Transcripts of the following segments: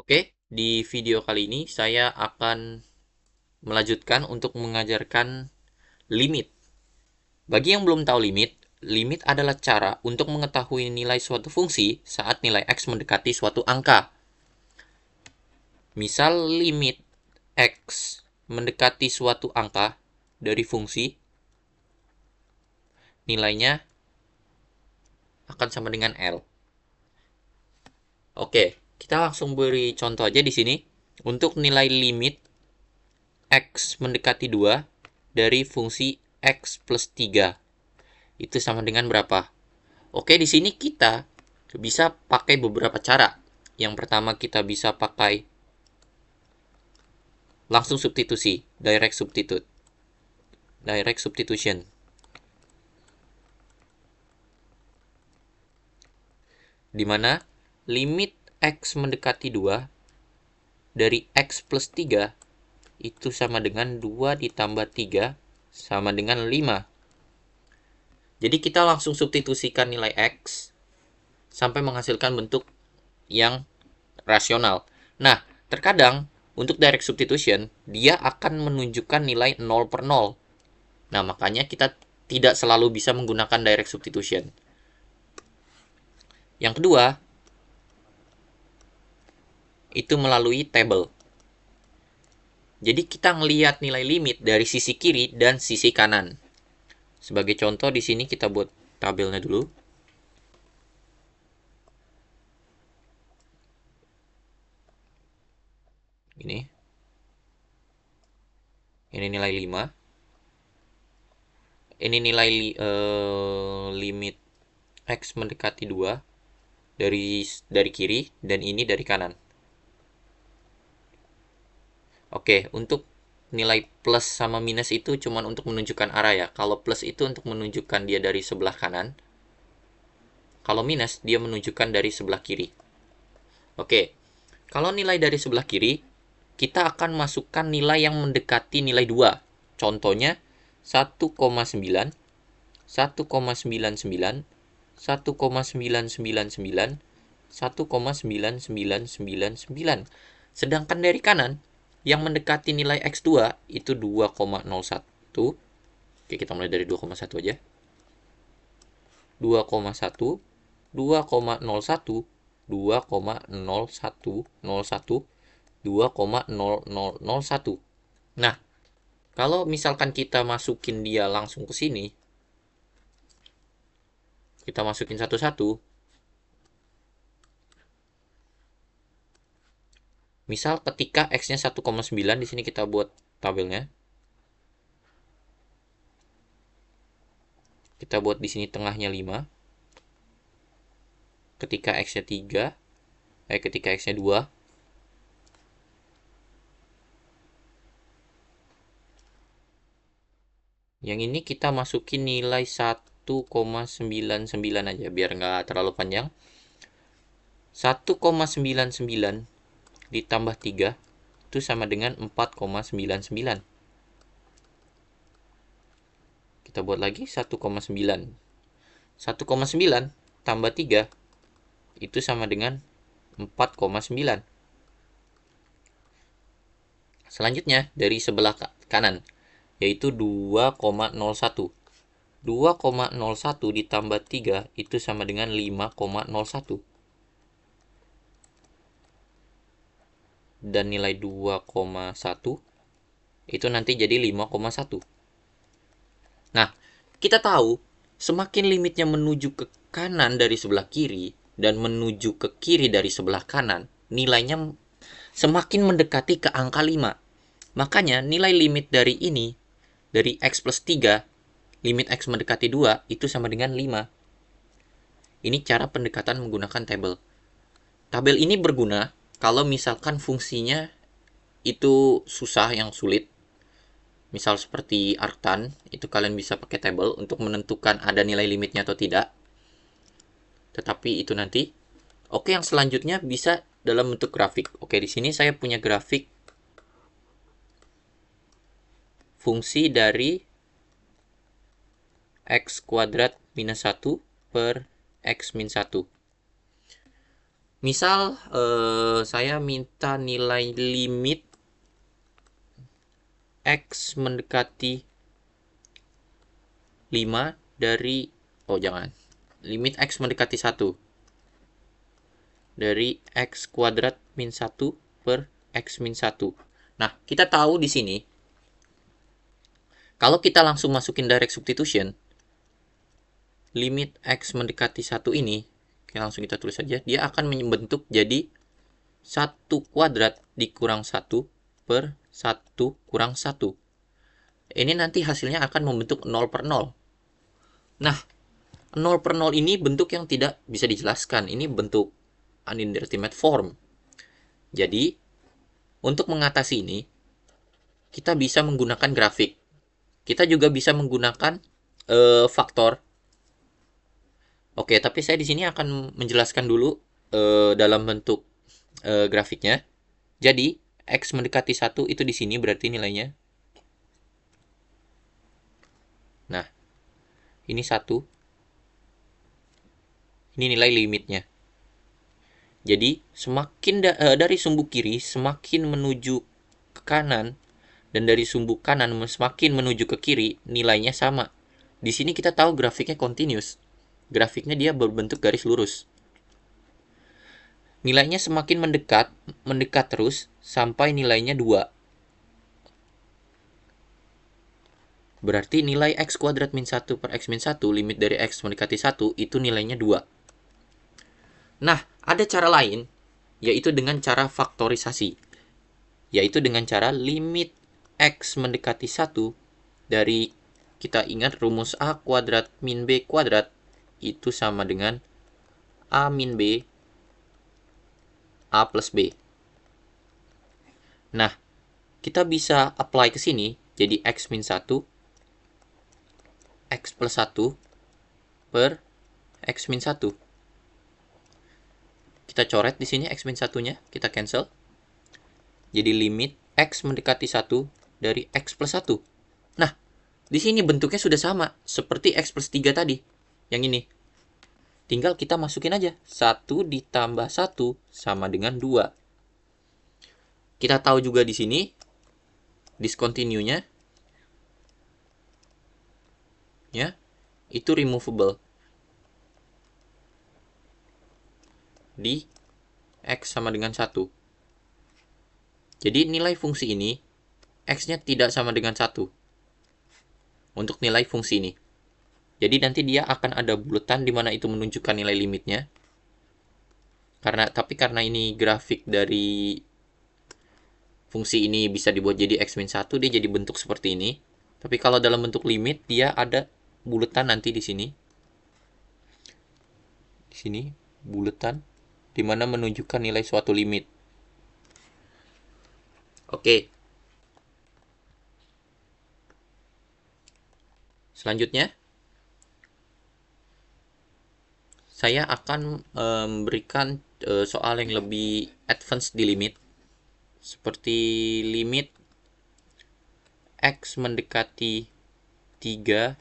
Oke, di video kali ini saya akan melanjutkan untuk mengajarkan limit. Bagi yang belum tahu limit, limit adalah cara untuk mengetahui nilai suatu fungsi saat nilai x mendekati suatu angka. Misal limit x mendekati suatu angka dari fungsi, nilainya akan sama dengan L. Oke, kita langsung beri contoh aja di sini. Untuk nilai limit x mendekati 2 dari fungsi x plus 3. Itu sama dengan berapa? Oke, di sini kita bisa pakai beberapa cara. Yang pertama kita bisa pakai langsung substitusi, direct substitution. Di mana limit x mendekati 2 dari x plus 3 itu sama dengan 2 ditambah 3 sama dengan 5. Jadi kita langsung substitusikan nilai x sampai menghasilkan bentuk yang rasional. Nah, terkadang untuk direct substitution, dia akan menunjukkan nilai 0 per 0. Nah, makanya kita tidak selalu bisa menggunakan direct substitution. Yang kedua, itu melalui table. Jadi kita ngelihat nilai limit dari sisi kiri dan sisi kanan. Sebagai contoh di sini kita buat tabelnya dulu. Ini nilai 5. Ini nilai limit x mendekati 2 dari kiri dan ini dari kanan. Oke, untuk nilai plus sama minus itu cuma untuk menunjukkan arah ya. Kalau plus itu untuk menunjukkan dia dari sebelah kanan. Kalau minus dia menunjukkan dari sebelah kiri. Oke, kalau nilai dari sebelah kiri, kita akan masukkan nilai yang mendekati nilai 2. Contohnya 1,9, 1,99, 1,999, 1,9999. Sedangkan dari kanan, yang mendekati nilai X2 itu 2,01. Oke, kita mulai dari 2,1 aja. 2,1, 2,01, 2,0101, 2,0001. Nah, kalau misalkan kita masukin dia langsung ke sini, kita masukin satu-satu. Misal ketika x-nya 1,9, di sini kita buat tabelnya. Kita buat di sini tengahnya 5. Ketika x-nya 3, ketika x-nya 2, yang ini kita masukin nilai 1,99 aja biar nggak terlalu panjang. 1,99 ditambah 3 itu sama dengan 4,99. Kita buat lagi 1,9. 1,9 tambah 3 itu sama dengan 4,9. Selanjutnya dari sebelah kanan, yaitu 2,01. 2,01 ditambah 3 itu sama dengan 5,01. Dan nilai 2,1 itu nanti jadi 5,1. Nah, kita tahu semakin limitnya menuju ke kanan dari sebelah kiri dan menuju ke kiri dari sebelah kanan, nilainya semakin mendekati ke angka 5. Makanya nilai limit dari ini, dari x plus 3, limit x mendekati 2, itu sama dengan 5. Ini cara pendekatan menggunakan tabel. Tabel ini berguna kalau misalkan fungsinya itu susah, yang sulit. Misal seperti arctan, itu kalian bisa pakai tabel untuk menentukan ada nilai limitnya atau tidak. Tetapi itu nanti. Oke, yang selanjutnya bisa dalam bentuk grafik. Oke, di sini saya punya grafik fungsi dari x kuadrat minus 1 per x min 1. Misal saya minta nilai limit X mendekati 5 dari, limit X mendekati 1 dari X kuadrat min 1 per X min 1. Nah, kita tahu di sini, kalau kita langsung masukin direct substitution, limit X mendekati 1 ini, langsung kita tulis saja, dia akan membentuk jadi 1 kuadrat dikurang 1 per 1 kurang 1. Ini nanti hasilnya akan membentuk 0 per 0. Nah, 0 per 0 ini bentuk yang tidak bisa dijelaskan. Ini bentuk unindeterminate form. Jadi, untuk mengatasi ini, kita bisa menggunakan grafik. Kita juga bisa menggunakan faktor. Oke, tapi saya di sini akan menjelaskan dulu dalam bentuk grafiknya. Jadi, X mendekati 1 itu di sini berarti nilainya. Nah, ini 1. Ini nilai limitnya. Jadi, semakin dari sumbu kiri semakin menuju ke kanan, dan dari sumbu kanan semakin menuju ke kiri, nilainya sama. Di sini kita tahu grafiknya continuous. Grafiknya dia berbentuk garis lurus. Nilainya semakin mendekat terus sampai nilainya 2. Berarti nilai X kuadrat min 1 per X min 1, limit dari X mendekati 1, itu nilainya 2. Nah, ada cara lain, yaitu dengan cara faktorisasi. Yaitu dengan cara limit X mendekati 1 dari, kita ingat rumus A kuadrat min B kuadrat, itu sama dengan A min B, A plus B. Nah, kita bisa apply ke sini, jadi X min 1, X plus 1 per X min 1. Kita coret di sini X min 1-nya, kita cancel. Jadi limit X mendekati 1 dari X plus 1. Nah, di sini bentuknya sudah sama seperti X plus 3 tadi. Yang ini. Tinggal kita masukin aja. 1 ditambah 1 sama dengan 2. Kita tahu juga di sini discontinue-nya ya, itu removable di X sama dengan 1. Jadi nilai fungsi ini X-nya tidak sama dengan 1 untuk nilai fungsi ini. Jadi nanti dia akan ada bulatan di mana itu menunjukkan nilai limitnya. Tapi karena ini grafik dari fungsi ini bisa dibuat jadi X min 1, dia jadi bentuk seperti ini. Tapi kalau dalam bentuk limit, dia ada bulatan nanti di sini. Di sini, bulatan di mana menunjukkan nilai suatu limit. Oke. Selanjutnya, saya akan memberikan soal yang lebih advance di limit. Seperti limit X mendekati 3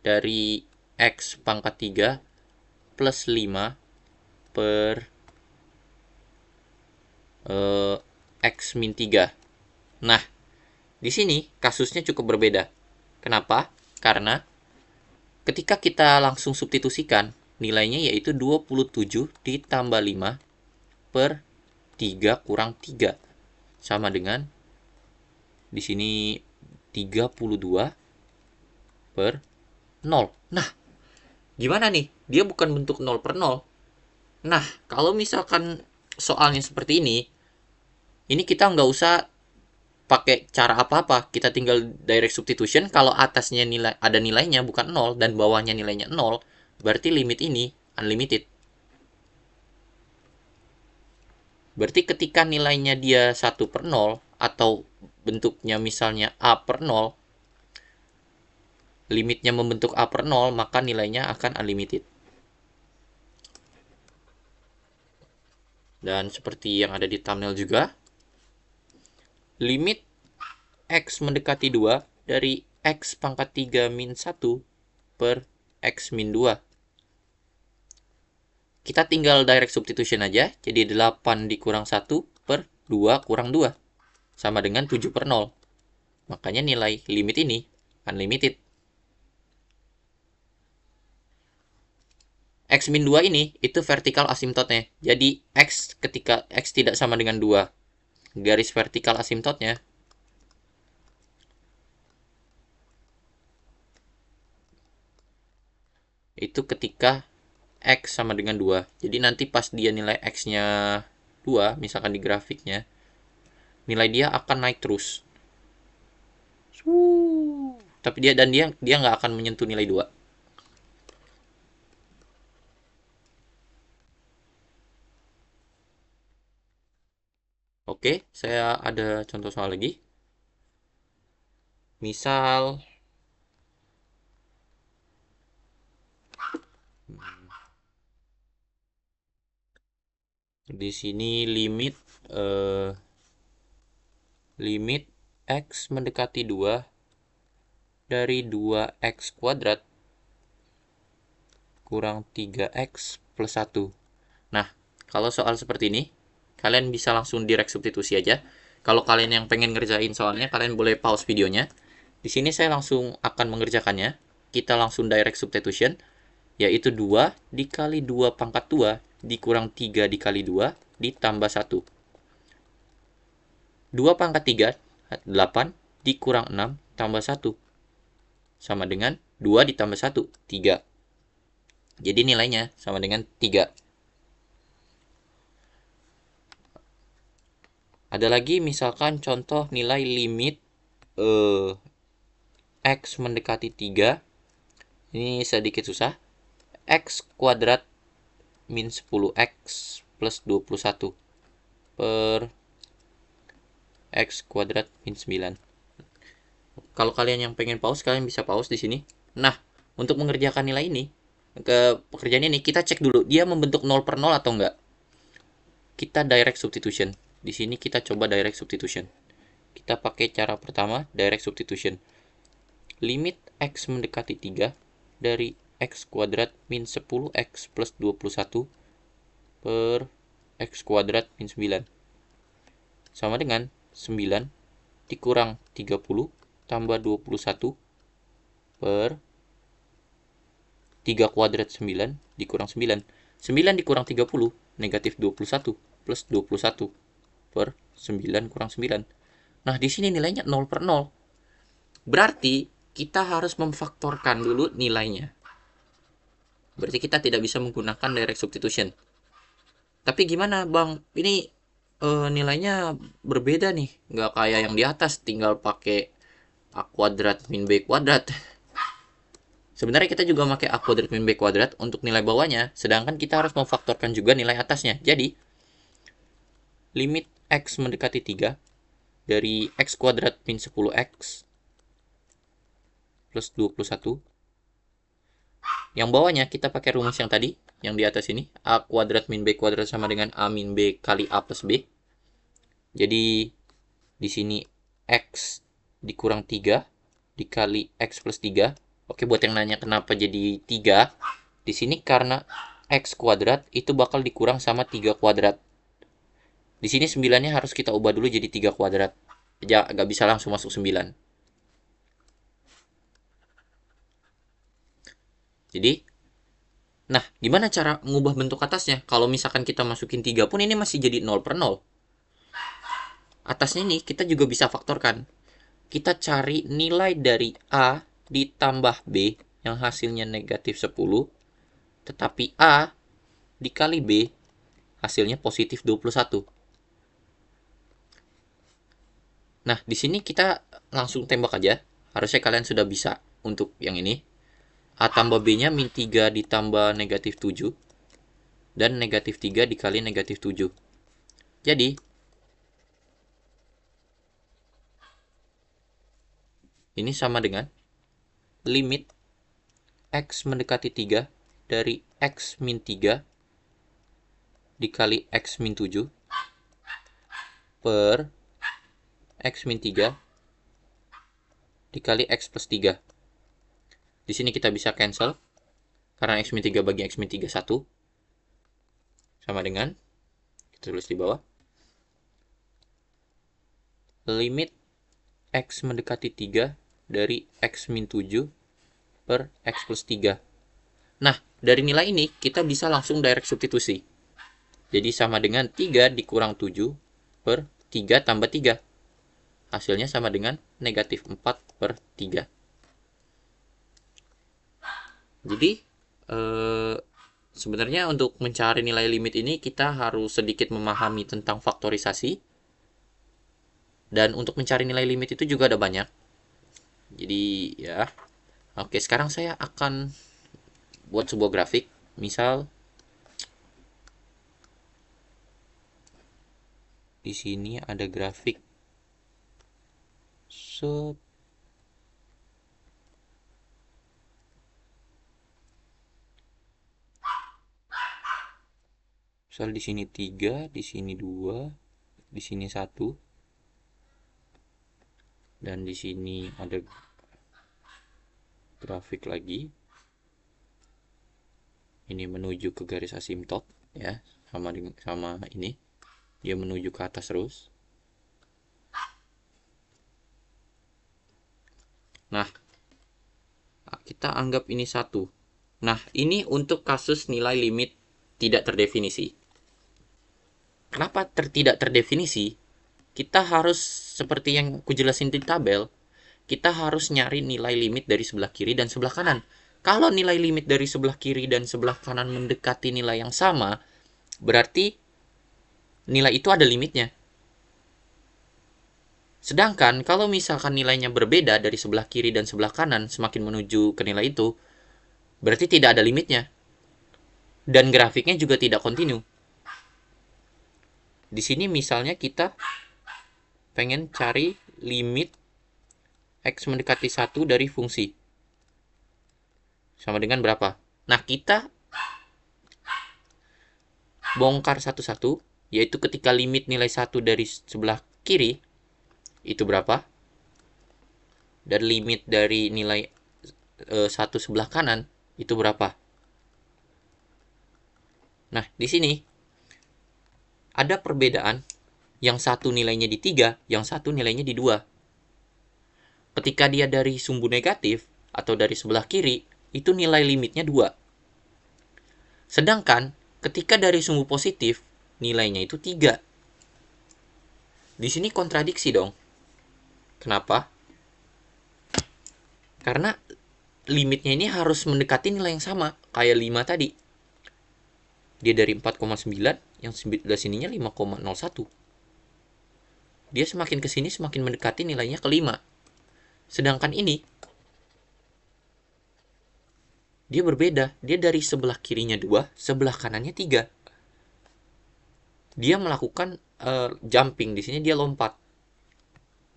dari X pangkat 3 plus 5 per X min 3. Nah, di sini kasusnya cukup berbeda. Kenapa? Karena ketika kita langsung substitusikan, nilainya yaitu 27 ditambah 5 per 3 kurang 3. Sama dengan di sini 32 per 0. Nah, gimana nih? Dia bukan bentuk 0 per 0. Nah, kalau misalkan soalnya seperti ini kita nggak usah pakai cara apa-apa. Kita tinggal direct substitution. Kalau atasnya ada nilainya bukan 0 dan bawahnya nilainya 0, berarti limit ini unlimited. Berarti ketika nilainya dia 1 per 0 atau bentuknya misalnya A per 0, limitnya membentuk A per 0, maka nilainya akan unlimited. Dan seperti yang ada di thumbnail juga, limit X mendekati 2 dari X pangkat 3 min 1 per X min 2. kita tinggal direct substitution aja. Jadi 8 dikurang 1 per 2 kurang 2. Sama dengan 7 per 0. Makanya nilai limit ini unlimited. X min 2 ini itu vertikal asimtotnya. Jadi X ketika X tidak sama dengan 2, garis vertikal asimtotnya itu ketika X sama dengan 2. Jadi nanti pas dia nilai X-nya 2, misalkan di grafiknya, nilai dia akan naik terus. Tapi dia nggak akan menyentuh nilai 2. Oke, saya ada contoh soal lagi. Misal di sini limit X mendekati 2 dari 2X kuadrat kurang 3X plus 1. Nah, kalau soal seperti ini, kalian bisa langsung direct substitusi aja. Kalau kalian yang pengen ngerjain soalnya, kalian boleh pause videonya. Di sini saya langsung akan mengerjakannya. Kita langsung direct substitution, yaitu 2 dikali 2 pangkat 2 dikurang 3 dikali 2 ditambah 1. 2 pangkat 3, 8 dikurang 6 tambah 1. Sama dengan 2 ditambah 1, 3. Jadi nilainya sama dengan 3. Ada lagi misalkan contoh nilai limit X mendekati 3. Ini sedikit susah. X kuadrat min 10X plus 21 per X kuadrat min 9. Kalau kalian yang pengen pause, kalian bisa pause di sini. Nah, untuk mengerjakan nilai ini, ke pekerjaan ini, kita cek dulu dia membentuk 0 per 0 atau enggak. Kita direct substitution. Di sini kita coba direct substitution. Kita pakai cara pertama, direct substitution. Limit X mendekati 3 dari X kuadrat min 10X plus 21 per X kuadrat min 9. Sama dengan 9 dikurang 30 tambah 21 per 3 kuadrat 9 dikurang 9. 9 dikurang 30, negatif 21 plus 21 per 9 kurang 9. Nah, di sini nilainya 0 per 0. Berarti kita harus memfaktorkan dulu nilainya. Berarti kita tidak bisa menggunakan direct substitution. Tapi gimana Bang? Ini nilainya berbeda nih. Nggak kayak yang di atas, tinggal pakai A kuadrat min B kuadrat. Sebenarnya kita juga pakai A kuadrat min B kuadrat untuk nilai bawahnya. Sedangkan kita harus memfaktorkan juga nilai atasnya. Jadi, limit X mendekati 3 dari X kuadrat min 10X plus 21. Yang bawahnya kita pakai rumus yang tadi, yang di atas ini. A kuadrat min B kuadrat sama dengan A min B kali A plus B. Jadi, di sini X dikurang 3 dikali X plus 3. Oke, buat yang nanya kenapa jadi 3, di sini karena X kuadrat itu bakal dikurang sama 3 kuadrat. Di sini 9-nya harus kita ubah dulu jadi 3 kuadrat. Ya, nggak bisa langsung masuk 9. Jadi, nah, gimana cara mengubah bentuk atasnya? Kalau misalkan kita masukin 3 pun ini masih jadi 0 per 0. Atasnya ini kita juga bisa faktorkan. Kita cari nilai dari A ditambah B yang hasilnya negatif 10. Tetapi A dikali B hasilnya positif 21. Nah, di sini kita langsung tembak aja. Harusnya kalian sudah bisa untuk yang ini. A tambah B-nya min 3 ditambah negatif 7. Dan negatif 3 dikali negatif 7. Jadi, ini sama dengan limit X mendekati 3 dari X min 3 dikali X min 7 per X min 3 dikali X plus 3. Di sini kita bisa cancel, karena X min 3 bagi X min 3 1. sama dengan, kita tulis di bawah, limit X mendekati 3 dari X min 7 per X plus 3. Nah, dari nilai ini kita bisa langsung direct substitusi. Jadi sama dengan 3 dikurang 7 per 3 tambah 3. Hasilnya sama dengan negatif 4 per 3. Jadi, sebenarnya untuk mencari nilai limit ini kita harus sedikit memahami tentang faktorisasi. Dan untuk mencari nilai limit itu juga ada banyak. Jadi ya, oke, sekarang saya akan buat sebuah grafik. Misal di sini ada grafik misal di sini 3, di sini 2, di sini 1. Dan di sini ada grafik lagi. Ini menuju ke garis asimtot ya, sama ini. Dia menuju ke atas terus. Nah, kita anggap ini 1. Nah, ini untuk kasus nilai limit tidak terdefinisi. Kenapa tidak terdefinisi? Kita harus, seperti yang aku jelasin di tabel, kita harus nyari nilai limit dari sebelah kiri dan sebelah kanan. Kalau nilai limit dari sebelah kiri dan sebelah kanan mendekati nilai yang sama, berarti nilai itu ada limitnya. Sedangkan kalau misalkan nilainya berbeda dari sebelah kiri dan sebelah kanan semakin menuju ke nilai itu, berarti tidak ada limitnya. Dan grafiknya juga tidak kontinu. Di sini misalnya kita pengen cari limit X mendekati 1 dari fungsi. Sama dengan berapa? Nah, kita bongkar satu-satu, yaitu ketika limit nilai 1 dari sebelah kiri, itu berapa? Dan limit dari nilai 1 sebelah kanan, itu berapa? Nah, di sini ada perbedaan. Yang satu nilainya di 3, yang satu nilainya di 2. Ketika dia dari sumbu negatif atau dari sebelah kiri, itu nilai limitnya 2. Sedangkan ketika dari sumbu positif, nilainya itu 3. Di sini kontradiksi dong. Kenapa? Karena limitnya ini harus mendekati nilai yang sama, kayak 5 tadi. Dia dari 4,9, yang sebelah sininya 5,01. Dia semakin ke sini semakin mendekati nilainya ke 5. Sedangkan ini dia berbeda. Dia dari sebelah kirinya 2, sebelah kanannya 3. Dia melakukan jumping. Di sini dia lompat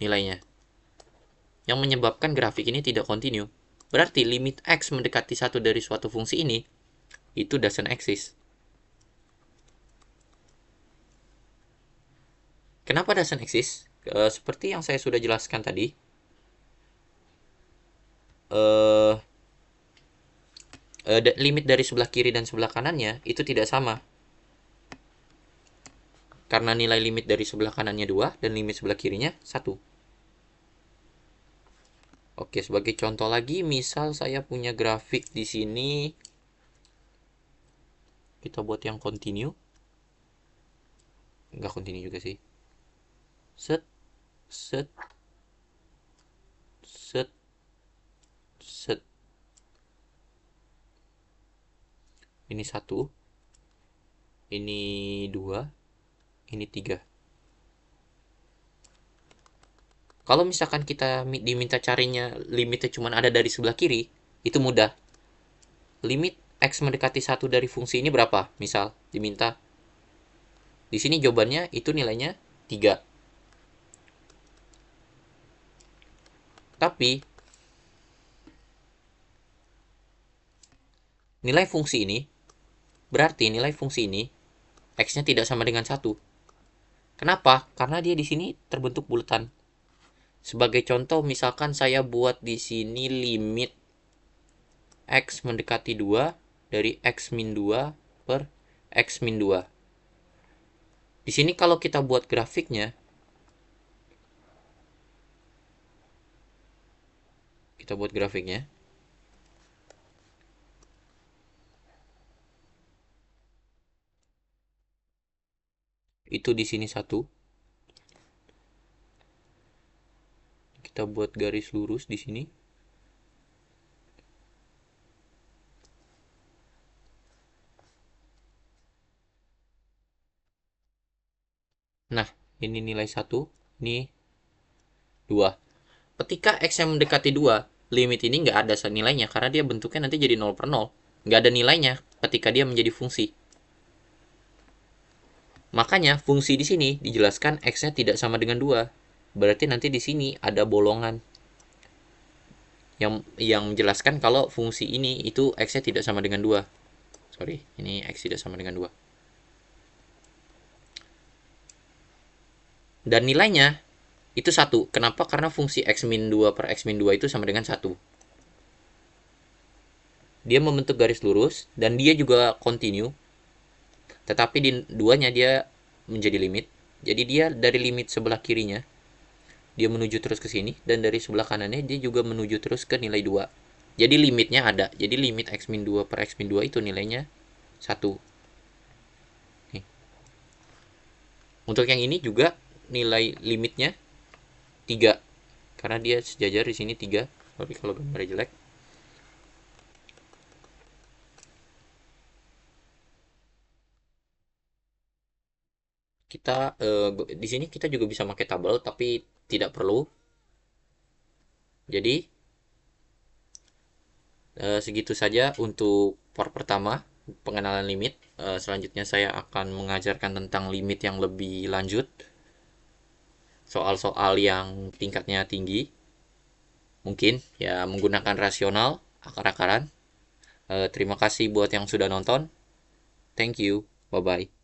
nilainya, yang menyebabkan grafik ini tidak kontinu. Berarti limit X mendekati 1 dari suatu fungsi ini, itu doesn't exist. Kenapa doesn't exist? Seperti yang saya sudah jelaskan tadi, limit dari sebelah kiri dan sebelah kanannya itu tidak sama. Karena nilai limit dari sebelah kanannya 2 dan limit sebelah kirinya 1. Oke, sebagai contoh lagi, misal saya punya grafik di sini. Kita buat yang continue. Enggak continue juga sih. Set, set, set, set. Ini 1. Ini 2. Ini 3. Kalau misalkan kita diminta carinya limitnya cuma ada dari sebelah kiri, itu mudah. Limit X mendekati 1 dari fungsi ini berapa? Misal diminta. Di sini jawabannya itu nilainya 3. Tapi nilai fungsi ini berarti nilai fungsi ini X-nya tidak sama dengan 1. Kenapa? Karena dia di sini terbentuk bulatan. Sebagai contoh, misalkan saya buat di sini limit X mendekati 2 dari X min 2 per X min 2. Di sini kalau kita buat grafiknya, kita buat grafiknya. Itu di sini 1. Kita buat garis lurus di sini. Nah, ini nilai 1, ini 2. Ketika X yang mendekati 2, limit ini nggak ada nilainya karena dia bentuknya nanti jadi 0 per 0. Nggak ada nilainya ketika dia menjadi fungsi. Makanya fungsi di sini dijelaskan X-nya tidak sama dengan 2. Berarti nanti di sini ada bolongan yang menjelaskan kalau fungsi ini itu X-nya tidak sama dengan 2. Sorry, ini X tidak sama dengan 2. Dan nilainya itu 1. Kenapa? Karena fungsi X min 2 per X min 2 itu sama dengan 1. Dia membentuk garis lurus dan dia juga continue. Tetapi di duanya dia menjadi limit. Jadi dia dari limit sebelah kirinya dia menuju terus ke sini, dan dari sebelah kanannya dia juga menuju terus ke nilai 2. Jadi limitnya ada. Jadi limit X min 2 per X min 2 itu nilainya 1. Nih. Untuk yang ini juga nilai limitnya 3. Karena dia sejajar di sini 3. Tapi kalau gambarnya jelek. Kita di sini kita juga bisa pakai tabel tapi tidak perlu. Jadi segitu saja untuk part pertama, pengenalan limit. Selanjutnya saya akan mengajarkan tentang limit yang lebih lanjut, soal-soal yang tingkatnya tinggi, mungkin ya menggunakan rasional, akar-akaran. Terima kasih buat yang sudah nonton. Thank you, bye bye.